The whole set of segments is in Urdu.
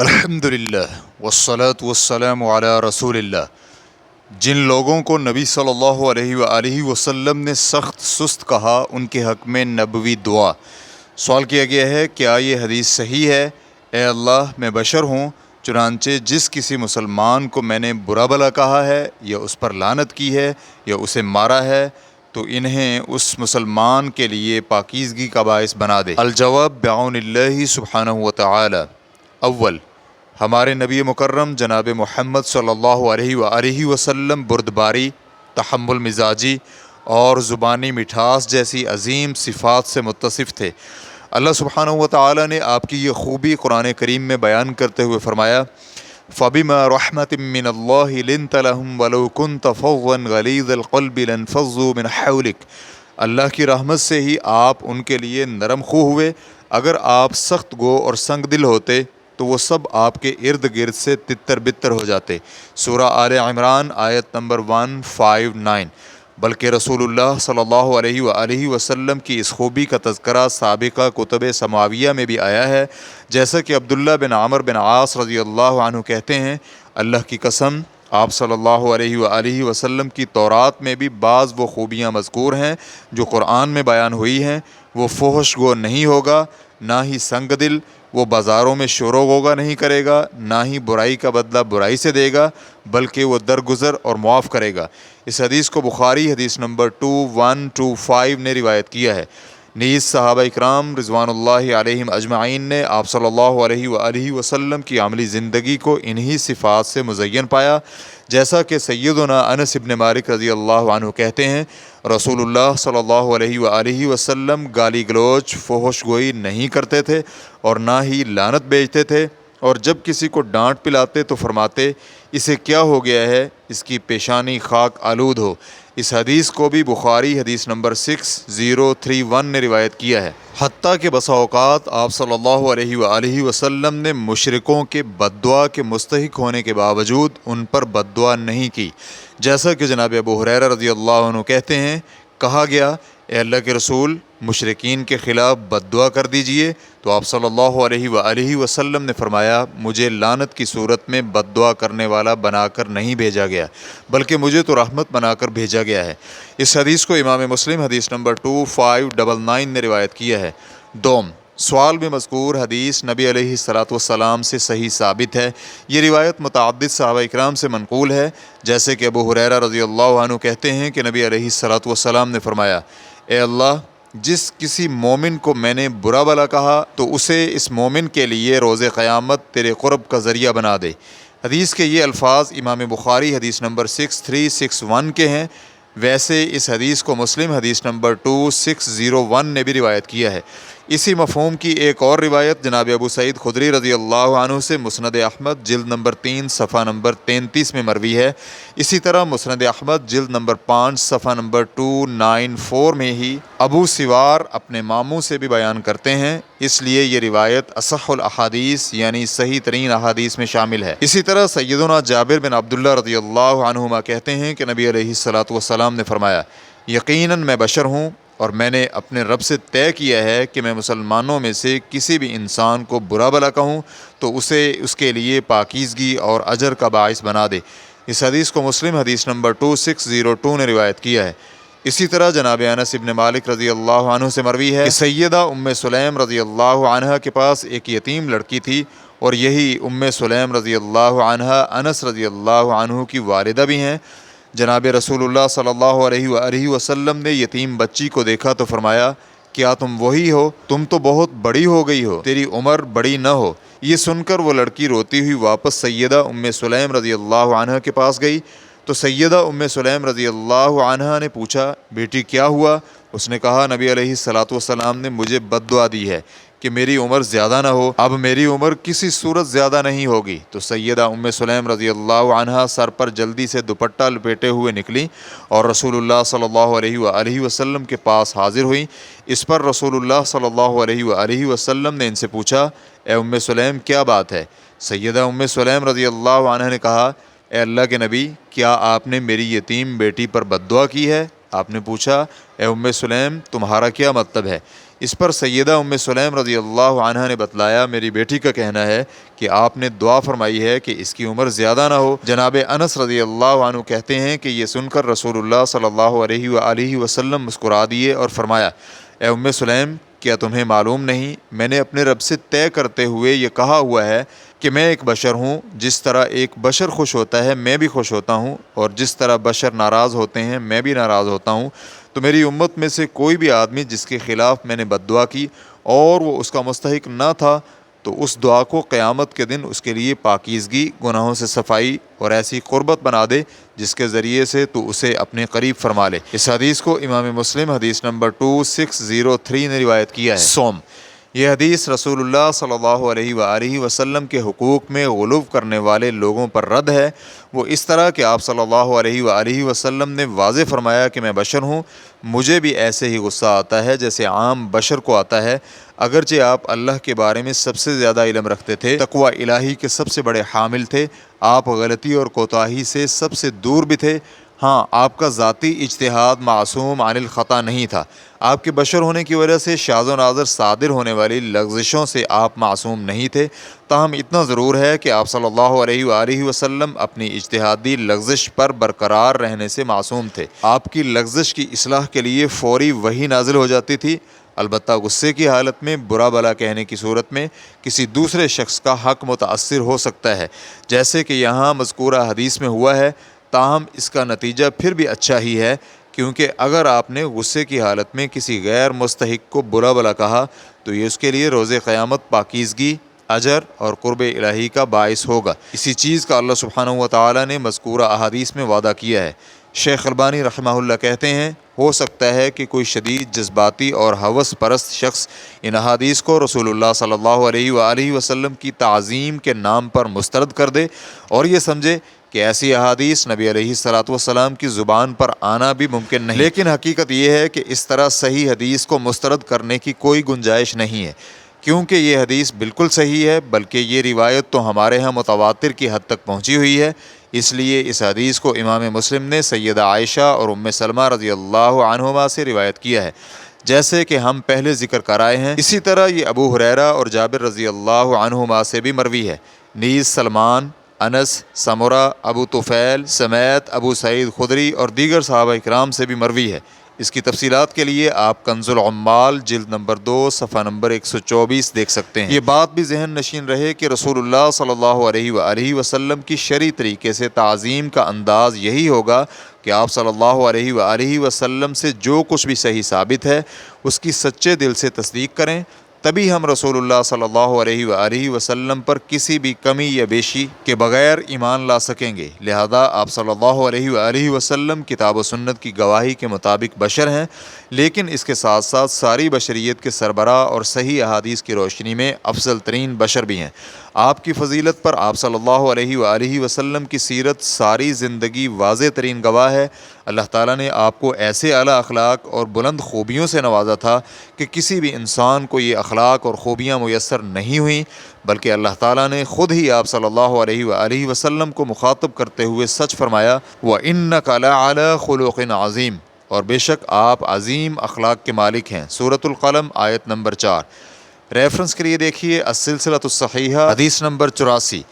الحمدللہ والصلاة والسلام علی رسول اللہ۔ جن لوگوں کو نبی صلی اللہ علیہ وآلہ وسلم نے سخت سست کہا ان کے حق میں نبوی دعا۔ سوال کیا گیا ہے کیا یہ حدیث صحیح ہے؟ اے اللہ میں بشر ہوں، چنانچہ جس کسی مسلمان کو میں نے برا بھلا کہا ہے یا اس پر لعنت کی ہے یا اسے مارا ہے تو انہیں اس مسلمان کے لیے پاکیزگی کا باعث بنا دے۔ الجواب بعون اللہ سبحانہ وتعالی۔ اول، ہمارے نبی مکرم جناب محمد صلی اللہ علیہ وآلہ وسلم بردباری، تحمل مزاجی اور زبانی مٹھاس جیسی عظیم صفات سے متصف تھے۔ اللہ سبحانہ وتعالی نے آپ کی یہ خوبی قرآن کریم میں بیان کرتے ہوئے فرمایا فَبِمَا رَحْمَةٍ مِّنَ اللَّهِ لِنْتَ لَهُمْ وَلَوْ كُنْتَ فَظًّا غَلِيظَ الْقَلْبِ لَانفَضُّوا مِنْ حَوْلِكَ۔ اللہ کی رحمت سے ہی آپ ان کے لیے نرم خو ہوئے، اگر آپ سخت گو اور سنگ دل ہوتے تو وہ سب آپ کے ارد گرد سے تتر بتر ہو جاتے۔ سورہ آل عمران آیت نمبر 159۔ بلکہ رسول اللہ صلی اللہ علیہ وآلہ وسلم کی اس خوبی کا تذکرہ سابقہ کتب سماویہ میں بھی آیا ہے، جیسا کہ عبداللہ بن عمرو بن عاص رضی اللہ عنہ کہتے ہیں اللہ کی قسم آپ صلی اللہ علیہ وآلہ وسلم کی تورات میں بھی بعض وہ خوبیاں مذکور ہیں جو قرآن میں بیان ہوئی ہیں۔ وہ فحش گو نہیں ہوگا، نہ ہی سنگ دل، وہ بازاروں میں شور و غوغا نہیں کرے گا، نہ ہی برائی کا بدلہ برائی سے دے گا، بلکہ وہ درگزر اور معاف کرے گا۔ اس حدیث کو بخاری حدیث نمبر 2125 نے روایت کیا ہے۔ نیز صحابہ اکرام رضوان اللہ علیہم اجمعین نے آپ صلی اللہ علیہ وآلہ وسلم کی عملی زندگی کو انہی صفات سے مزین پایا، جیسا کہ سیدنا انس بن مالک رضی اللہ عنہ کہتے ہیں رسول اللہ صلی اللہ علیہ وآلہ وسلم گالی گلوچ فحش گوئی نہیں کرتے تھے اور نہ ہی لعنت بیچتے تھے، اور جب کسی کو ڈانٹ پلاتے تو فرماتے اسے کیا ہو گیا ہے، اس کی پیشانی خاک آلود ہو۔ اس حدیث کو بھی بخاری حدیث نمبر 6031 نے روایت کیا ہے۔ حتیٰ کہ بسا اوقات آپ صلی اللہ علیہ وآلہ وسلم نے مشرکوں کے بد دعا کے مستحق ہونے کے باوجود ان پر بد دعا نہیں کی، جیسا کہ جناب ابو ہریرہ رضی اللہ عنہ کہتے ہیں کہا گیا اے اللہ کے رسول مشرکین کے خلاف بد دعا کر دیجئے، تو آپ صلی اللہ علیہ وآلہ وسلم نے فرمایا مجھے لعنت کی صورت میں بد دعا کرنے والا بنا کر نہیں بھیجا گیا، بلکہ مجھے تو رحمت بنا کر بھیجا گیا ہے۔ اس حدیث کو امام مسلم حدیث نمبر 2599 نے روایت کیا ہے۔ دوم، سوال میں مذکور حدیث نبی علیہ الصلاۃ والسلام سے صحیح ثابت ہے۔ یہ روایت متعدد صحابہ اکرام سے منقول ہے، جیسے کہ ابو ہریرہ رضی اللہ عنہ کہتے ہیں کہ نبی علیہ الصلاۃ والسلام نے فرمایا اے اللہ جس کسی مومن کو میں نے برا بھلا کہا تو اسے اس مومن کے لیے روز قیامت تیرے قرب کا ذریعہ بنا دے۔ حدیث کے یہ الفاظ امام بخاری حدیث نمبر 6361 کے ہیں، ویسے اس حدیث کو مسلم حدیث نمبر 2601 نے بھی روایت کیا ہے۔ اسی مفہوم کی ایک اور روایت جناب ابو سعید خدری رضی اللہ عنہ سے مسند احمد جلد نمبر 3 صفحہ نمبر 33 میں مروی ہے۔ اسی طرح مسند احمد جلد نمبر 5 صفحہ نمبر 294 میں ہی ابو سوار اپنے ماموں سے بھی بیان کرتے ہیں، اس لیے یہ روایت اصح الاحادیث یعنی صحیح ترین احادیث میں شامل ہے۔ اسی طرح سیدنا جابر بن عبداللہ رضی اللہ عنہما کہتے ہیں کہ نبی علیہ الصلاۃ والسلام نے فرمایا یقیناً میں بشر ہوں اور میں نے اپنے رب سے طے کیا ہے کہ میں مسلمانوں میں سے کسی بھی انسان کو برا بھلا کہوں تو اسے اس کے لیے پاکیزگی اور اجر کا باعث بنا دے۔ اس حدیث کو مسلم حدیث نمبر 2602 نے روایت کیا ہے۔ اسی طرح جناب انس بن مالک رضی اللہ عنہ سے مروی ہے کہ سیدہ ام سلیم رضی اللہ عنہ کے پاس ایک یتیم لڑکی تھی، اور یہی ام سلیم رضی اللہ عنہ انس رضی اللہ عنہ کی والدہ بھی ہیں۔ جناب رسول اللہ صلی اللہ علیہ وآلہ وسلم نے یتیم بچی کو دیکھا تو فرمایا کیا تم وہی ہو؟ تم تو بہت بڑی ہو گئی ہو، تیری عمر بڑی نہ ہو۔ یہ سن کر وہ لڑکی روتی ہوئی واپس سیدہ ام سلیم رضی اللہ عنہ کے پاس گئی تو سیدہ ام سلیم رضی اللہ عنہ نے پوچھا بیٹی کیا ہوا؟ اس نے کہا نبی علیہ الصلاۃ والسلام نے مجھے بد دعا دی ہے کہ میری عمر زیادہ نہ ہو، اب میری عمر کسی صورت زیادہ نہیں ہوگی۔ تو سیدہ ام سلیم رضی اللہ عنہ سر پر جلدی سے دوپٹہ لپیٹے ہوئے نکلی اور رسول اللہ صلی اللہ علیہ وآلہ وسلم کے پاس حاضر ہوئیں۔ اس پر رسول اللہ صلی اللہ علیہ وآلہ وسلم نے ان سے پوچھا اے ام سلیم کیا بات ہے؟ سیدہ ام سلیم رضی اللہ عنہ نے کہا اے اللہ کے نبی کیا آپ نے میری یتیم بیٹی پر بد دعا کی ہے؟ آپ نے پوچھا اے ام سلیم تمہارا کیا مطلب ہے؟ اس پر سیدہ ام سلیم رضی اللہ عنہ نے بتلایا میری بیٹی کا کہنا ہے کہ آپ نے دعا فرمائی ہے کہ اس کی عمر زیادہ نہ ہو۔ جناب انس رضی اللہ عنہ کہتے ہیں کہ یہ سن کر رسول اللہ صلی اللہ علیہ وآلہ وسلم مسکرا دیے اور فرمایا اے ام سلیم کیا تمہیں معلوم نہیں میں نے اپنے رب سے طے کرتے ہوئے یہ کہا ہوا ہے کہ میں ایک بشر ہوں، جس طرح ایک بشر خوش ہوتا ہے میں بھی خوش ہوتا ہوں، اور جس طرح بشر ناراض ہوتے ہیں میں بھی ناراض ہوتا ہوں۔ تو میری امت میں سے کوئی بھی آدمی جس کے خلاف میں نے بد دعا کی اور وہ اس کا مستحق نہ تھا تو اس دعا کو قیامت کے دن اس کے لیے پاکیزگی، گناہوں سے صفائی اور ایسی قربت بنا دے جس کے ذریعے سے تو اسے اپنے قریب فرما لے۔ اس حدیث کو امام مسلم حدیث نمبر 2603 نے روایت کیا ہے۔ سوم، یہ حدیث رسول اللہ صلی اللہ علیہ وآلہ وسلم کے حقوق میں غلو کرنے والے لوگوں پر رد ہے۔ وہ اس طرح کہ آپ صلی اللہ علیہ وآلہ وسلم نے واضح فرمایا کہ میں بشر ہوں، مجھے بھی ایسے ہی غصہ آتا ہے جیسے عام بشر کو آتا ہے۔ اگرچہ آپ اللہ کے بارے میں سب سے زیادہ علم رکھتے تھے، تقوی الہی کے سب سے بڑے حامل تھے، آپ غلطی اور کوتاہی سے سب سے دور بھی تھے۔ ہاں، آپ کا ذاتی اجتہاد معصوم عن الخطا نہیں تھا، آپ کے بشر ہونے کی وجہ سے شاذ و نادر صادر ہونے والی لغزشوں سے آپ معصوم نہیں تھے۔ تاہم اتنا ضرور ہے کہ آپ صلی اللہ علیہ وآلہ وسلم اپنی اجتہادی لغزش پر برقرار رہنے سے معصوم تھے۔ آپ کی لغزش کی اصلاح کے لیے فوری وحی نازل ہو جاتی تھی، البتہ غصے کی حالت میں برا بھلا کہنے کی صورت میں کسی دوسرے شخص کا حق متاثر ہو سکتا ہے، جیسے کہ یہاں مذکورہ حدیث میں ہوا ہے۔ تاہم اس کا نتیجہ پھر بھی اچھا ہی ہے، کیونکہ اگر آپ نے غصے کی حالت میں کسی غیر مستحق کو برا بھلا کہا تو یہ اس کے لیے روز قیامت پاکیزگی، اجر اور قرب الہی کا باعث ہوگا۔ اسی چیز کا اللہ سبحانہ و تعالی نے مذکورہ احادیث میں وعدہ کیا ہے۔ شیخ البانی رحمہ اللہ کہتے ہیں ہو سکتا ہے کہ کوئی شدید جذباتی اور ہوس پرست شخص ان احادیث کو رسول اللہ صلی اللہ علیہ وآلہ وسلم کی تعظیم کے نام پر مسترد کر دے اور یہ سمجھے کہ ایسی احادیث نبی علیہ الصلوۃ والسلام کی زبان پر آنا بھی ممکن نہیں، لیکن حقیقت یہ ہے کہ اس طرح صحیح حدیث کو مسترد کرنے کی کوئی گنجائش نہیں ہے، کیونکہ یہ حدیث بالکل صحیح ہے، بلکہ یہ روایت تو ہمارے ہاں متواتر کی حد تک پہنچی ہوئی ہے۔ اس لیے اس حدیث کو امام مسلم نے سیدہ عائشہ اور ام سلمہ رضی اللہ عنہما سے روایت کیا ہے، جیسے کہ ہم پہلے ذکر کرائے ہیں۔ اسی طرح یہ ابو ہریرہ اور جابر رضی اللہ عنہما سے بھی مروی ہے، نیز سلمان، انس، سمرہ، ابو طفیل سمیت ابو سعید خدری اور دیگر صحابہ اکرام سے بھی مروی ہے۔ اس کی تفصیلات کے لیے آپ کنز العمال جلد نمبر 2 صفحہ نمبر 124 دیکھ سکتے ہیں۔ یہ بات بھی ذہن نشین رہے کہ رسول اللہ صلی اللہ علیہ وآلہ وسلم کی شرعی طریقے سے تعظیم کا انداز یہی ہوگا کہ آپ صلی اللہ علیہ وآلہ وسلم سے جو کچھ بھی صحیح ثابت ہے اس کی سچے دل سے تصدیق کریں، تبھی ہم رسول اللہ صلی اللہ علیہ وآلہ وسلم پر کسی بھی کمی یا بیشی کے بغیر ایمان لا سکیں گے۔ لہذا آپ صلی اللہ علیہ وآلہ وسلم کتاب و سنت کی گواہی کے مطابق بشر ہیں، لیکن اس کے ساتھ ساتھ ساری بشریت کے سربراہ اور صحیح احادیث کی روشنی میں افضل ترین بشر بھی ہیں۔ آپ کی فضیلت پر آپ صلی اللہ علیہ وآلہ وسلم کی سیرت ساری زندگی واضح ترین گواہ ہے۔ اللہ تعالیٰ نے آپ کو ایسے اعلیٰ اخلاق اور بلند خوبیوں سے نوازا تھا کہ کسی بھی انسان کو یہ اخلاق اور خوبیاں میسر نہیں ہوئیں، بلکہ اللہ تعالیٰ نے خود ہی آپ صلی اللہ علیہ وآلہ وسلم کو مخاطب کرتے ہوئے سچ فرمایا وَإِنَّكَ لَعَلَىٰ خُلُقٍ عَظِيمٍ، اور بے شک آپ عظیم اخلاق کے مالک ہیں۔ سورۃ القلم آیت نمبر 4۔ ریفرنس کے لیے دیکھیے السلسلۃ الصحیحہ حدیث نمبر 84۔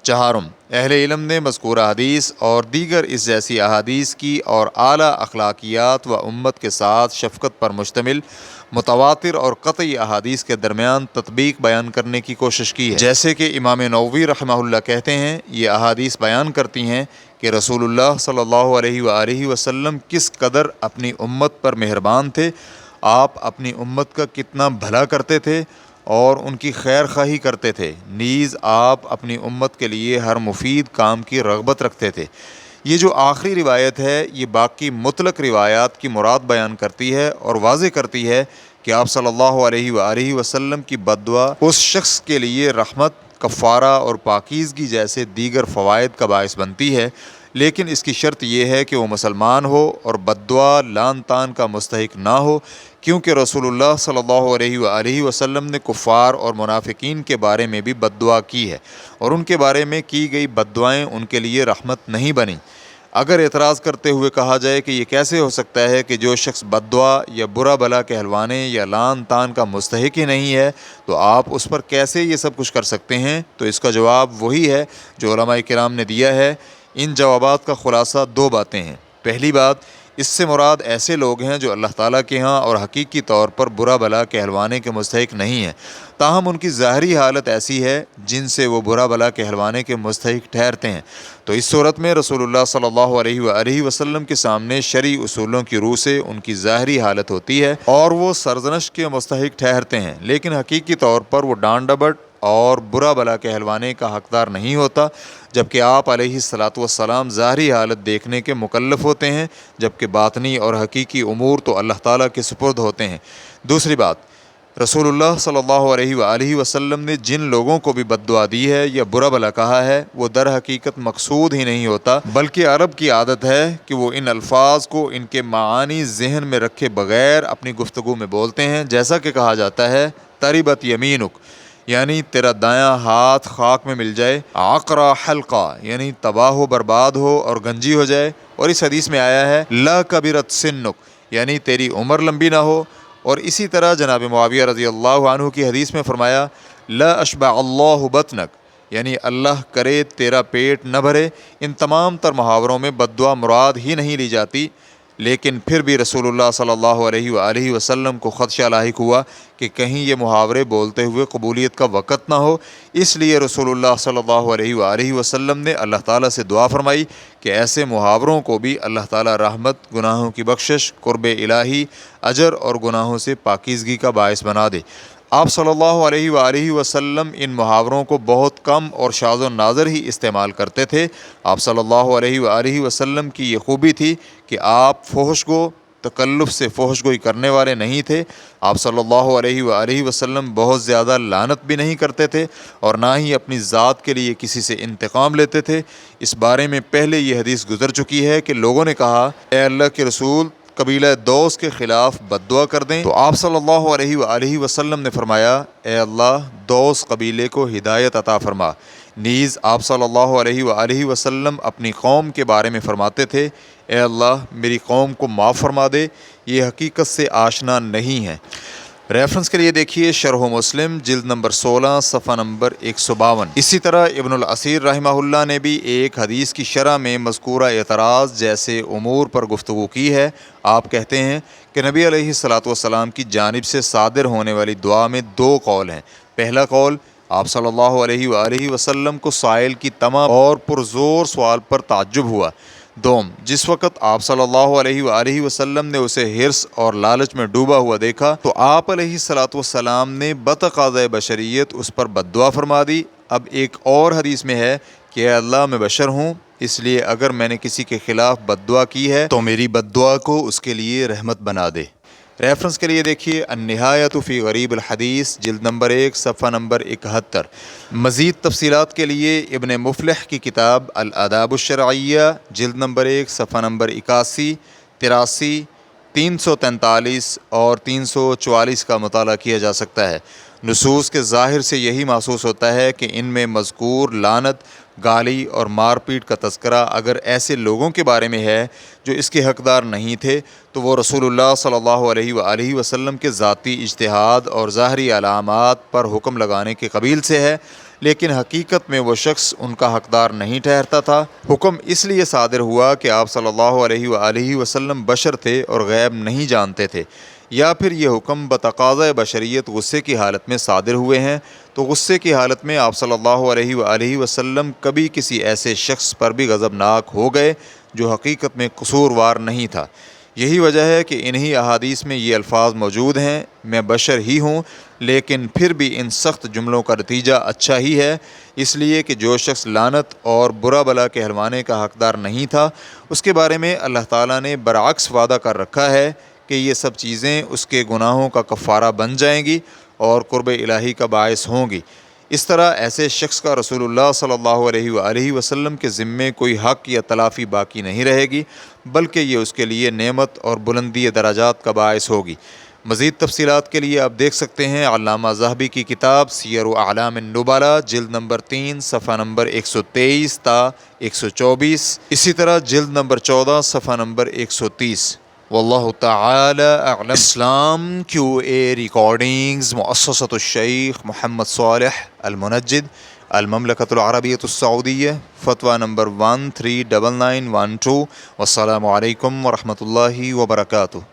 چہارم، اہل علم نے مذکورہ حدیث اور دیگر اس جیسی احادیث کی اور اعلیٰ اخلاقیات و امت کے ساتھ شفقت پر مشتمل متواتر اور قطعی احادیث کے درمیان تطبیق بیان کرنے کی کوشش کی ہے، جیسے کہ امام نووی رحمہ اللہ کہتے ہیں یہ احادیث بیان کرتی ہیں کہ رسول اللہ صلی اللہ علیہ وآلہ وسلم کس قدر اپنی امت پر مہربان تھے، آپ اپنی امت کا کتنا بھلا کرتے تھے اور ان کی خیر خواہی کرتے تھے، نیز آپ اپنی امت کے لیے ہر مفید کام کی رغبت رکھتے تھے۔ یہ جو آخری روایت ہے یہ باقی مطلق روایات کی مراد بیان کرتی ہے اور واضح کرتی ہے کہ آپ صلی اللہ علیہ وآلہ وسلم کی بد دعا اس شخص کے لیے رحمت، کفارہ اور پاکیزگی جیسے دیگر فوائد کا باعث بنتی ہے، لیکن اس کی شرط یہ ہے کہ وہ مسلمان ہو اور بد دعا لعن طعن کا مستحق نہ ہو، کیونکہ رسول اللہ صلی اللہ علیہ وآلہ وسلم نے کفار اور منافقین کے بارے میں بھی بد دعا کی ہے اور ان کے بارے میں کی گئی بد دعائیں ان کے لیے رحمت نہیں بنیں۔ اگر اعتراض کرتے ہوئے کہا جائے کہ یہ کیسے ہو سکتا ہے کہ جو شخص بد دعا یا برا بلا کہلوانے یا لعن طعن کا مستحق ہی نہیں ہے تو آپ اس پر کیسے یہ سب کچھ کر سکتے ہیں، تو اس کا جواب وہی ہے جو علماء کرام نے دیا ہے۔ ان جوابات کا خلاصہ دو باتیں ہیں۔ پہلی بات، اس سے مراد ایسے لوگ ہیں جو اللہ تعالیٰ کے ہاں اور حقیقی طور پر برا بلا کہلوانے کے مستحق نہیں ہیں، تاہم ان کی ظاہری حالت ایسی ہے جن سے وہ برا بلا کہلوانے کے مستحق ٹھہرتے ہیں۔ تو اس صورت میں رسول اللہ صلی اللہ علیہ وآلہ وسلم کے سامنے شرعی اصولوں کی روح سے ان کی ظاہری حالت ہوتی ہے اور وہ سرزنش کے مستحق ٹھہرتے ہیں، لیکن حقیقی طور پر وہ ڈانٹ ڈپٹ اور برا بلا کہلوانے کا حقدار نہیں ہوتا، جبکہ آپ علیہ الصلاۃ والسلام ظاہری حالت دیکھنے کے مکلف ہوتے ہیں، جبکہ باطنی اور حقیقی امور تو اللہ تعالیٰ کے سپرد ہوتے ہیں۔ دوسری بات، رسول اللہ صلی اللہ علیہ وآلہ وسلم نے جن لوگوں کو بھی بد دعا دی ہے یا برا بلا کہا ہے وہ در حقیقت مقصود ہی نہیں ہوتا، بلکہ عرب کی عادت ہے کہ وہ ان الفاظ کو ان کے معانی ذہن میں رکھے بغیر اپنی گفتگو میں بولتے ہیں، جیسا کہ کہا جاتا ہے تربت یمینک، یعنی تیرا دایاں ہاتھ خاک میں مل جائے، عقرا حلقہ یعنی تباہ و برباد ہو اور گنجی ہو جائے، اور اس حدیث میں آیا ہے لا کبرت سنک، یعنی تیری عمر لمبی نہ ہو، اور اسی طرح جناب معاویہ رضی اللہ عنہ کی حدیث میں فرمایا لا اشبع اللہ بطنک، یعنی اللہ کرے تیرا پیٹ نہ بھرے۔ ان تمام تر محاوروں میں بد دعا مراد ہی نہیں لی جاتی، لیکن پھر بھی رسول اللہ صلی اللہ علیہ وآلہ وسلم کو خدشہ لاحق ہوا کہ کہیں یہ محاورے بولتے ہوئے قبولیت کا وقت نہ ہو، اس لیے رسول اللہ صلی اللہ علیہ وآلہ وسلم نے اللہ تعالیٰ سے دعا فرمائی کہ ایسے محاوروں کو بھی اللہ تعالیٰ رحمت، گناہوں کی بخشش، قرب الہی، اجر اور گناہوں سے پاکیزگی کا باعث بنا دے۔ آپ صلی اللہ علیہ وآلہ وسلم ان محاوروں کو بہت کم اور شاذ و نادر ہی استعمال کرتے تھے۔ آپ صلی اللہ علیہ وآلہ وسلم کی یہ خوبی تھی کہ آپ فحش گو، تکلف سے فحش گوئی کرنے والے نہیں تھے۔ آپ صلی اللہ علیہ وآلہ وسلم بہت زیادہ لعنت بھی نہیں کرتے تھے اور نہ ہی اپنی ذات کے لیے کسی سے انتقام لیتے تھے۔ اس بارے میں پہلے یہ حدیث گزر چکی ہے کہ لوگوں نے کہا اے اللہ کے رسول، قبیلہ دوس کے خلاف بد دعا کر دیں، تو آپ صلی اللہ علیہ وآلہ وسلم نے فرمایا اے اللہ دوس قبیلے کو ہدایت عطا فرما۔ نیز آپ صلی اللہ علیہ وآلہ وسلم اپنی قوم کے بارے میں فرماتے تھے اے اللہ میری قوم کو معاف فرما دے، یہ حقیقت سے آشنا نہیں ہے۔ ریفرنس کے لیے دیکھیے شرح مسلم جلد نمبر 16 صفحہ نمبر 152۔ اسی طرح ابن الاسیر رحمہ اللہ نے بھی ایک حدیث کی شرح میں مذکورہ اعتراض جیسے امور پر گفتگو کی ہے۔ آپ کہتے ہیں کہ نبی علیہ الصلاۃ والسلام کی جانب سے صادر ہونے والی دعا میں دو قول ہیں۔ پہلا قول، آپ صلی اللہ علیہ وآلہ وسلم کو سائل کی طمع اور پرزور سوال پر تعجب ہوا۔ دوم، جس وقت آپ صلی اللہ علیہ وآلہ وسلم نے اسے حرص اور لالچ میں ڈوبا ہوا دیکھا تو آپ علیہ الصلاۃ والسلام نے بتقاضۂ بشریت اس پر بد دعا فرما دی۔ اب ایک اور حدیث میں ہے کہ اے اللہ میں بشر ہوں، اس لیے اگر میں نے کسی کے خلاف بد دعا کی ہے تو میری بد دعا کو اس کے لیے رحمت بنا دے۔ ریفرنس کے لیے دیکھیے النہایۃ فی غریب الحدیث جلد نمبر 1 صفحہ نمبر 71۔ مزید تفصیلات کے لیے ابن مفلح کی کتاب الآداب الشرعیہ جلد نمبر 1 صفحہ نمبر 81، 83، 343 اور 344 کا مطالعہ کیا جا سکتا ہے۔ نصوص کے ظاہر سے یہی محسوس ہوتا ہے کہ ان میں مذکور لعنت، گالی اور مار پیٹ کا تذکرہ اگر ایسے لوگوں کے بارے میں ہے جو اس کے حقدار نہیں تھے تو وہ رسول اللہ صلی اللہ علیہ وآلہ وسلم کے ذاتی اجتہاد اور ظاہری علامات پر حکم لگانے کے قبیل سے ہے، لیکن حقیقت میں وہ شخص ان کا حقدار نہیں ٹھہرتا تھا۔ حکم اس لیے صادر ہوا کہ آپ صلی اللہ علیہ وآلہ وسلم بشر تھے اور غیب نہیں جانتے تھے، یا پھر یہ حکم بتقاضۂ بشریت غصے کی حالت میں صادر ہوئے ہیں، تو غصے کی حالت میں آپ صلی اللہ علیہ وآلہ وسلم کبھی کسی ایسے شخص پر بھی غضبناک ہو گئے جو حقیقت میں قصوروار نہیں تھا۔ یہی وجہ ہے کہ انہی احادیث میں یہ الفاظ موجود ہیں میں بشر ہی ہوں، لیکن پھر بھی ان سخت جملوں کا نتیجہ اچھا ہی ہے، اس لیے کہ جو شخص لعنت اور برا بلا کہلوانے کا حقدار نہیں تھا اس کے بارے میں اللہ تعالیٰ نے برعکس وعدہ کر رکھا ہے کہ یہ سب چیزیں اس کے گناہوں کا کفارہ بن جائیں گی اور قرب الہی کا باعث ہوں گی۔ اس طرح ایسے شخص کا رسول اللہ صلی اللہ علیہ وآلہ وسلم کے ذمے کوئی حق یا تلافی باقی نہیں رہے گی، بلکہ یہ اس کے لیے نعمت اور بلندی درجات کا باعث ہوگی۔ مزید تفصیلات کے لیے آپ دیکھ سکتے ہیں علامہ ذہبی کی کتاب سیر اعلام النبلاء جلد نمبر 3 صفحہ نمبر 123 تا 124، اسی طرح جلد نمبر 14 صفحہ نمبر 130۔ واللہ تعالی اعلم۔ اسلام QA ریکارڈنگز مؤسسۃ الشیخ محمد صالح المنجد، المملکۃ العربیۃ السعودیہ، فتویٰ نمبر 139912۔ والسلام علیکم ورحمۃ اللہ وبرکاتہ۔